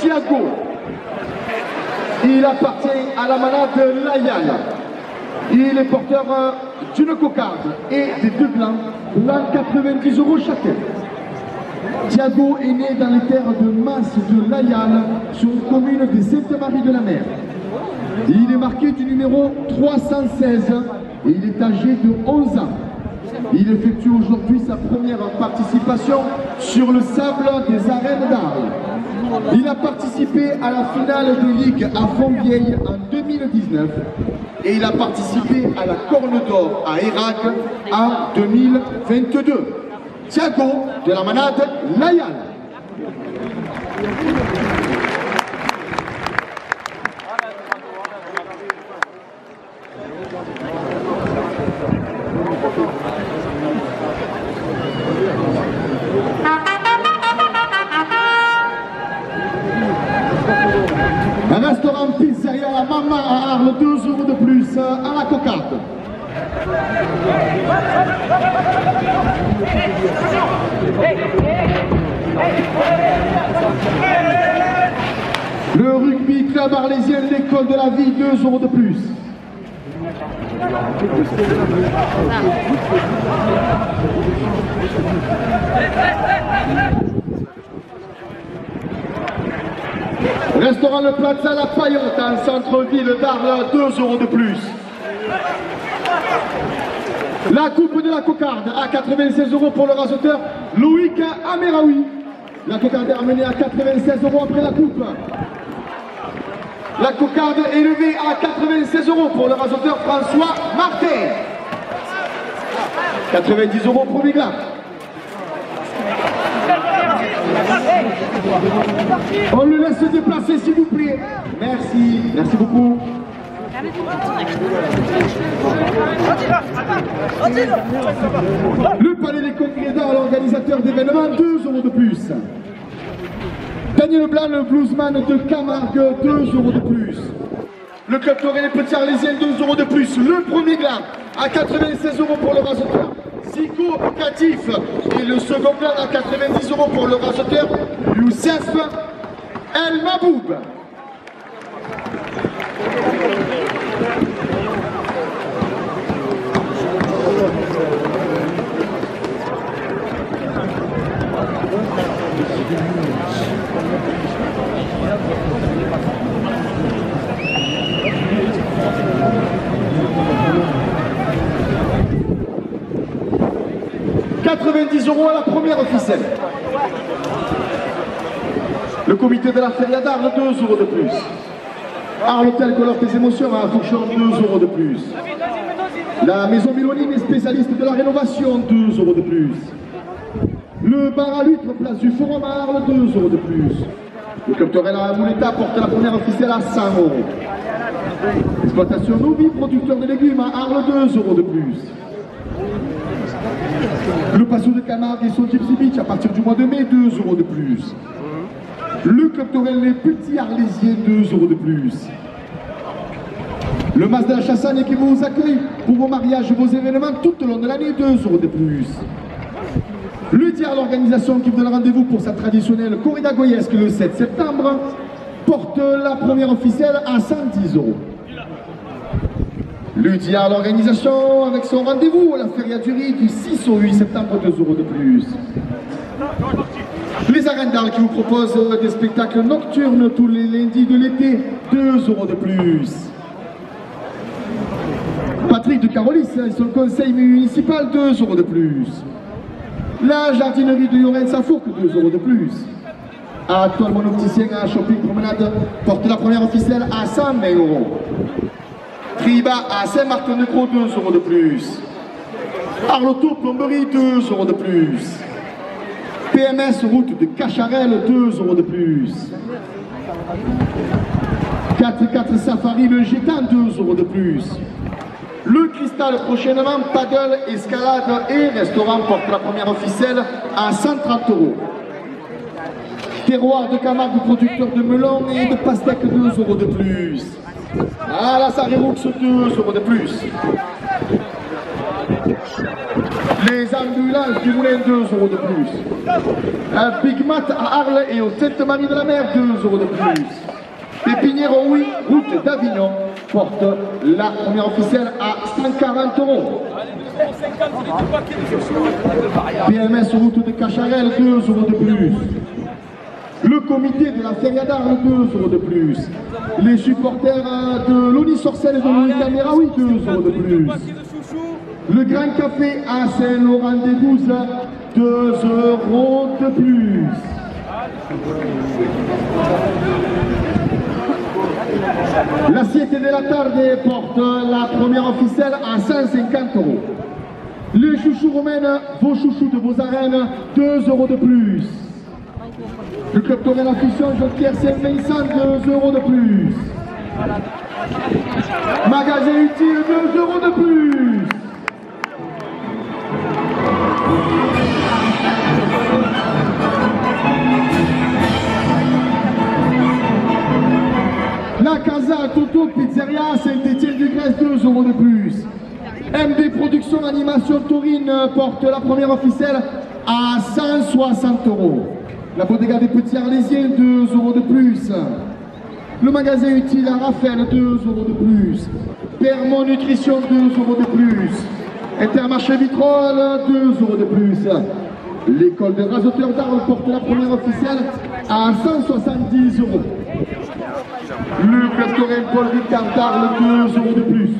Thiago. Il appartient à la manade Layal. Il est porteur d'une cocarde et des deux blancs, l'an 90 € chacun. Thiago est né dans les terres de Mas de Layal, sur une commune de Sainte-Marie-de-la-Mer. Il est marqué du numéro 316 et il est âgé de 11 ans. Il effectue aujourd'hui sa première participation sur le sable des arènes d'Arles. Il a participé à la finale de Ligue à Fontvieille en 2019 et il a participé à la Corne d'Or à Hérac en 2022. Thiago de la manade Layal. Un restaurant pizzeria La Maman à Arles, 2 € de plus à la cocarde. Le rugby club arlésien, l'école de la vie, 2 € de plus. Restaurant Le Plaza La Paillotte en centre-ville d'Arles, 2 € de plus. La coupe de la cocarde à 96 € pour le raseteur Loïc Ameraoui. La cocarde est ramenée à 96 € après la coupe. La cocarde est élevée à 96 € pour le raseteur François Martin. 90 € pour Migla. On le laisse se déplacer s'il vous plaît. Merci, merci beaucoup. Le Palais des Congrès d'Arles, l'organisateur d'événements, 2 € de plus. Daniel Blanc, le bluesman de Camargue, 2 € de plus. Le club Toré les Petits Arlésiens, 2 € de plus. Le premier gland à 96 € pour le raseteur Zico Catif. Et le second gland à 90 € pour le raseteur Youssef El Maboub. €90 à la première officielle. Le comité de la Feria d'Arles, 2 € de plus. Arles Hôtel colore tes émotions à Fouchon, 2 € de plus. La maison Miloline est spécialiste de la rénovation, 2 € de plus. Le bar à l'huître, place du Forum à Arles, 2 € de plus. Le club Torel à Mouletta porte la première officielle à 100 €. Exploitation Novi, producteur de légumes à Arles, 2 € de plus. Le Passo de Camargue et son Gypsy Beach à partir du mois de mai, 2 € de plus. Le club Torel les Petits Arlésiens, 2 € de plus. Le Mas de la Chassagne qui vous accueille pour vos mariages, vos événements tout au long de l'année, 2 € de plus. Le tiers, l'organisation qui vous donne rendez-vous pour sa traditionnelle corrida goyesque le 7 septembre, porte la première officielle à 110 €. Le tiers, l'organisation avec son rendez-vous à la Feria du Riz du 6 au 8 septembre, 2 € de plus. Les arènes d'Arles qui vous proposent des spectacles nocturnes tous les lundis de l'été, 2 € de plus. Patrick de Carolis et son conseil municipal, 2 € de plus. La jardinerie de Llorenz-à-Fourques, 2 € de plus. À toi, mon opticien à Shopping Promenade, porte la première officielle à 120 €. Triba à Saint-Martin-de-Gros, 2 € de plus. Arloto Plomberie, 2 € de plus. PMS route de Cacharel, 2 € de plus. 4x4 Safari le Gétan, 2 € de plus. Le Cristal prochainement, paddle, escalade et restaurant porte la première officielle à 130 €. Terroir de Camargue, producteur de melons et de pastèques, 2 € de plus. Ah, la Saré Roux, 2 € de plus. Les ambulances du Moulin, 2 € de plus. Un Big Mat à Arles et au Sainte-Marie-de-la-Mer, 2 € de plus. Pépinière oui, route d'Avignon, porte la première officielle à 140 €. PMS route de Cacharel, 2 € de plus. Le comité de la Feria d'Arles, 2 € de plus. Les supporters de l'Oni Sorcelle et de l'Oni Caméra, oui, 2 € de plus. Le Grand Café à Saint-Laurent-des-Gouzes, 2 € de plus. L'assiette de la tarde porte la première officielle à 150 €. Les chouchous romaines, vos chouchous de vos arènes, 2 € de plus. Le club Torel en fusion, Jonquière Saint-Vincent, 2 € de plus. Magasin utile, 2 € de plus. La Casa Toto Pizzeria Saint-Étienne du Grèce, 2 € de plus. MB Production Animation Taurine porte la première officielle à 160 €. La Bodega des Petits Arlésiens, 2 € de plus. Le magasin utile à Raphaël, 2 € de plus. Permont Nutrition, 2 € de plus. Intermarché Vitrolles, 2 € de plus. L'école de rasoteurs d'Arles porte la première officielle à 170 €. Le club Torel Paul Ricard d'Arles, 2 € de plus.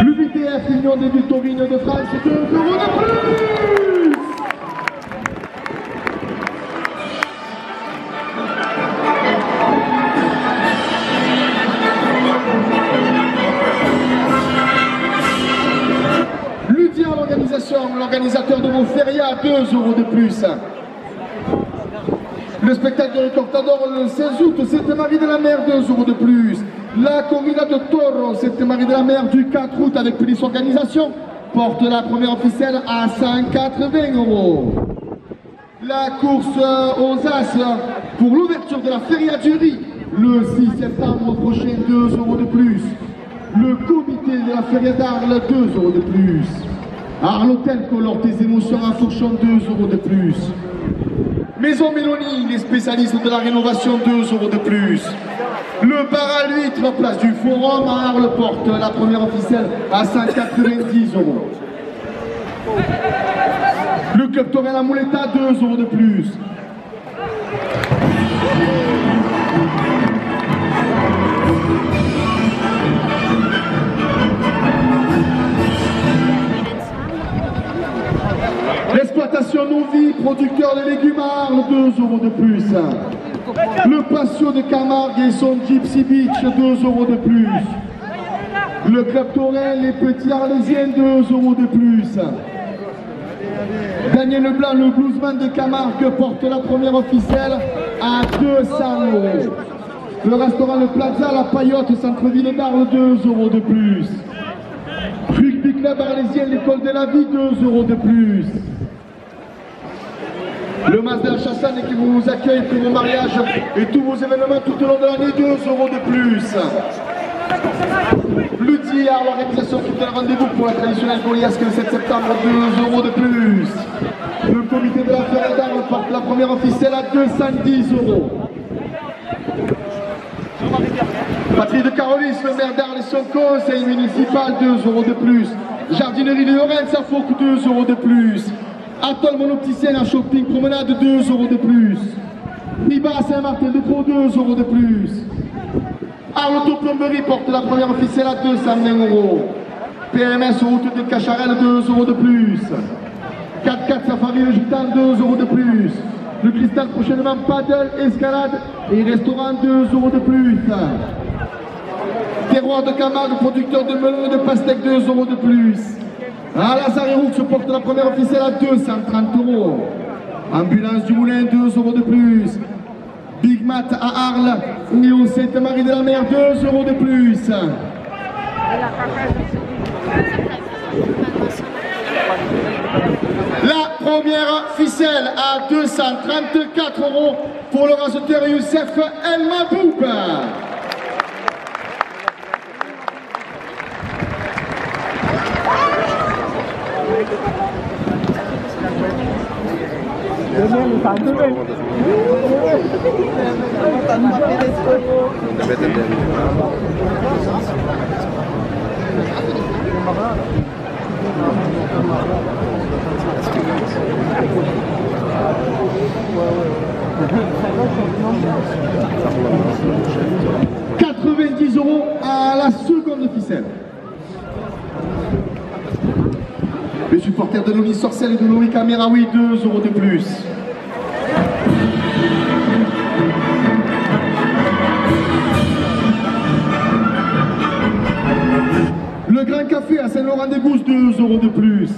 L'UBTF Union des villes taurines de France, 2 € de plus. Ludia l'organisation, l'organisateur de vos férias, 2 € de plus. Le spectacle de Recortador le 16 août, Sainte-Marie-de-la-Mer, 2 € de plus. La corrida de Toro, Sainte-Marie-de-la-Mer du 4 août avec Police Organisation, porte la première officielle à 180 €. La course aux As pour l'ouverture de la Feria du Riz, le 6 septembre prochain, 2 € de plus. Le comité de la Feria d'Arles, 2 € de plus. Arles Hôtel colore tes émotions à Fourchon, 2 € de plus. Maison Mélanie, les spécialistes de la rénovation, 2 € de plus. Le bar à l'huître, place du Forum à Arles, porte la première officielle à 190 €. Le club Torel à Mouletta, 2 € de plus. L'exploitation Novi, producteur de légumes à Arles, 2 € de plus. Le patio de Camargue et son Gypsy Beach, 2 € de plus. Le club Torel, les Petits Arlésiens, 2 € de plus. Daniel Leblanc, le bluesman de Camargue, porte la première officielle à 200 €. Le restaurant Le Plaza, la Paillotte, centre-ville d'Arles, 2 € de plus. Rugby Club Arlésien, l'école de la vie, 2 € de plus. Le Mas de la Chassagne qui vous accueille pour vos mariages et tous vos événements tout au long de l'année, 2 € de plus. Le DIA, l'organisation qui donne rendez-vous pour la traditionnelle Goliasque le 7 septembre, 2 € de plus. Le comité de la Feria d'Arles porte la première officielle à 210 €. Patrick de Carolis, le maire d'Arles et son conseil municipal, 2 € de plus. Jardinerie de Lorenz à Fouque, 2 € de plus. Atoll monopticien à shopping promenade, 2 € de plus. Niba à Saint-Martin-de-Pau, 2 € de plus. Arles Autoplomberie porte la première officielle à 220 €. PMS route de Cacharel, 2 € de plus. 4x4 Safari le Gitan, 2 € de plus. Le Cristal prochainement paddle, escalade et restaurant, 2 € de plus. Terroir de Camargue, producteur de melons et de pastèques, 2 € de plus. À Lazare se porte la première officielle à 230 €. Ambulance du Moulin, 2 € de plus. Big Mat à Arles et au Sainte-Marie-de-la-Mer, 2 € de plus. La première ficelle à 234 € pour le raseteur Youssef El Maboub. 90 € à la seconde ficelle. Les supporters de Lomi Sorcel et de Lomi Kameraoui, 2 € de plus. Le Grand Café à Saint-Laurent-des-Gousses, 2 € de plus.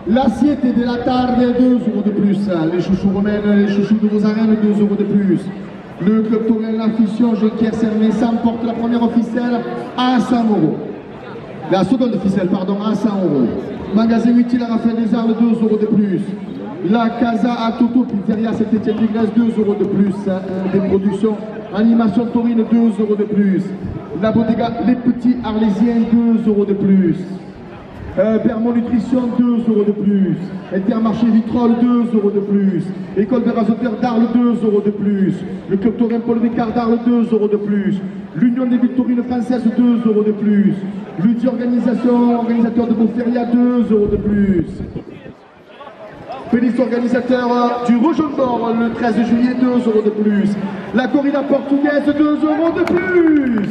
L'assiette de la Tarde, 2 € de plus. Les chouchous romaines, les chouchous de Rosarène, 2 € de plus. Le club Touraine, la Fission, Jonquière-Sermé s'emporte la première ficelle à 100 €. La seconde ficelle, pardon, à 100 €. Magasin utile à Raphaël des Arles, 2 € de plus. La Casa à Toto, Pizzeria Saint-Étienne du Grèce, 2 € de plus. Des productions, Animation Taurine, 2 € de plus. La Bodega Les Petits Arlésiens, 2 € de plus. Bermond Nutrition, 2 € de plus. Intermarché Vitrolles, 2 € de plus. École des rasoteurs d'Arles, 2 € de plus. Le club Taurin Paul Ricard d'Arles, 2 € de plus. L'Union des villes taurines françaises, 2 € de plus. L'UTI organisateur de Beauferia, 2 € de plus. Félix organisateur du Rojon d'Or le 13 juillet, 2 € de plus. La corrida portugaise, 2 € de plus.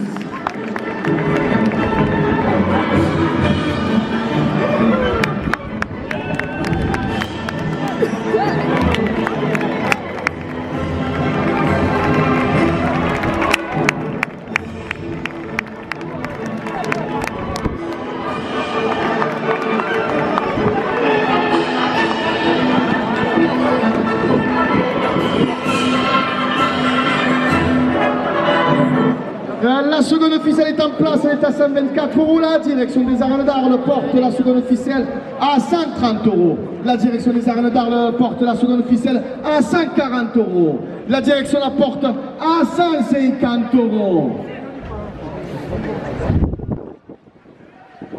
La seconde ficelle est en place, elle est à 124 €. La direction des arènes d'Arles porte la seconde ficelle à 130 €. La direction des arènes d'Arles porte la seconde ficelle à 140 €. La direction la porte à 150 €.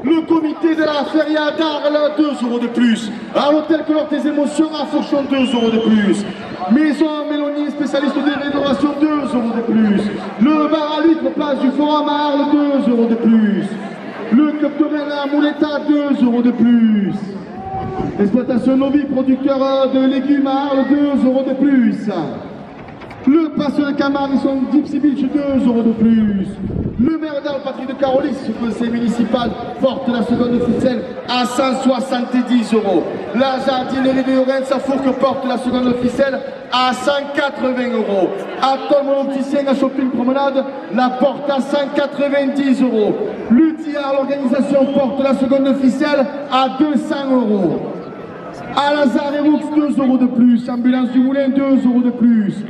Le comité de la feria d'Arles, 2 € de plus. À l'hôtel Color tes émotions à Fourchon, 2 € de plus. Maison Mélanie, spécialiste de rénovation, 2 € de plus. Le bar à litre, place du Forum à Arles, 2 € de plus. Le club Taurin à Mouletta, 2 € de plus. Exploitation Novi, producteur de légumes à Arles, 2 € de plus. Le passe de Camargue, ils sont Gypsy Beach, 2 € de plus. Le maire d'Arles, Patrick de Carolis, le conseil municipal, porte la seconde ficelle à 170 €. La jardinerie de Lorenz à Fourques porte la seconde ficelle à 180 €. Atol Opticien à Shopping Promenade la porte à 190 €. L'UTIA, l'organisation, porte la seconde ficelle à 200 €. À Lazare et Roux, 2 € de plus. Ambulance du Moulin, 2 € de plus.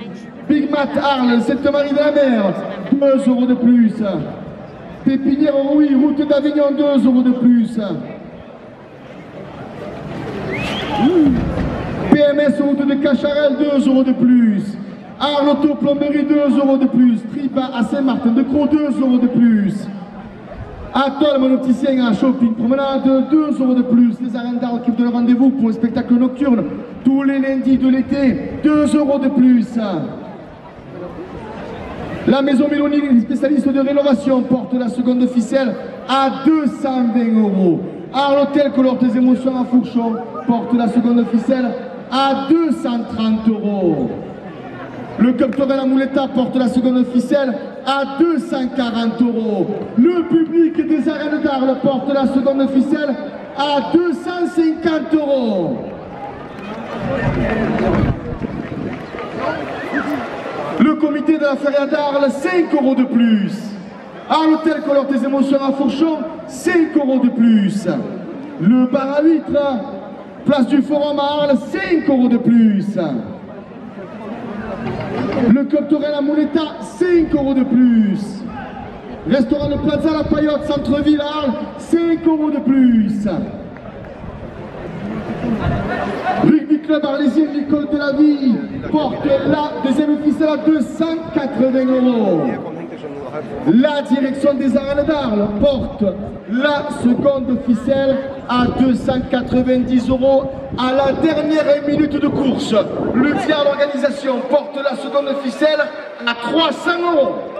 Big Mat Arles, Sainte-Marie de la Mer, 2 € de plus. Pépinière Rouy, route d'Avignon, 2 € de plus. PMS route de Cacharel, 2 € de plus. Arles Auto Plomberie, 2 € de plus. Tripa à Saint-Martin-de-Croix, 2 € de plus. Atol Monopticien à Shopping Promenade, 2 € de plus. Les arènes d'Arles qui vous donnent rendez-vous pour un spectacle nocturne tous les lundis de l'été, 2 € de plus. La maison Mélanie, spécialiste de rénovation, porte la seconde ficelle à 220 €. À l'hôtel Color tes émotions à Fourchon, porte la seconde ficelle à 230 €. Le club Taurin à Mouletta porte la seconde ficelle à 240 €. Le public des arènes d'Arles porte la seconde ficelle à 250 €. Le comité de la feria d'Arles, 5 € de plus. À l'hôtel Color tes émotions à Fourchon, 5 € de plus. Le bar à vitre, place du Forum à Arles, 5 € de plus. Le club Taurin à Mouletta, 5 € de plus. Restaurant de Plaza La Paillotte, centre-ville à Arles, 5 € de plus. Rugby Club Arlésien, l'école de la vie, porte la deuxième ficelle à 280 €. La direction des arènes d'Arles porte la seconde ficelle à 290 € à la dernière minute de course. Le tiers l'organisation porte la seconde ficelle à 300 €.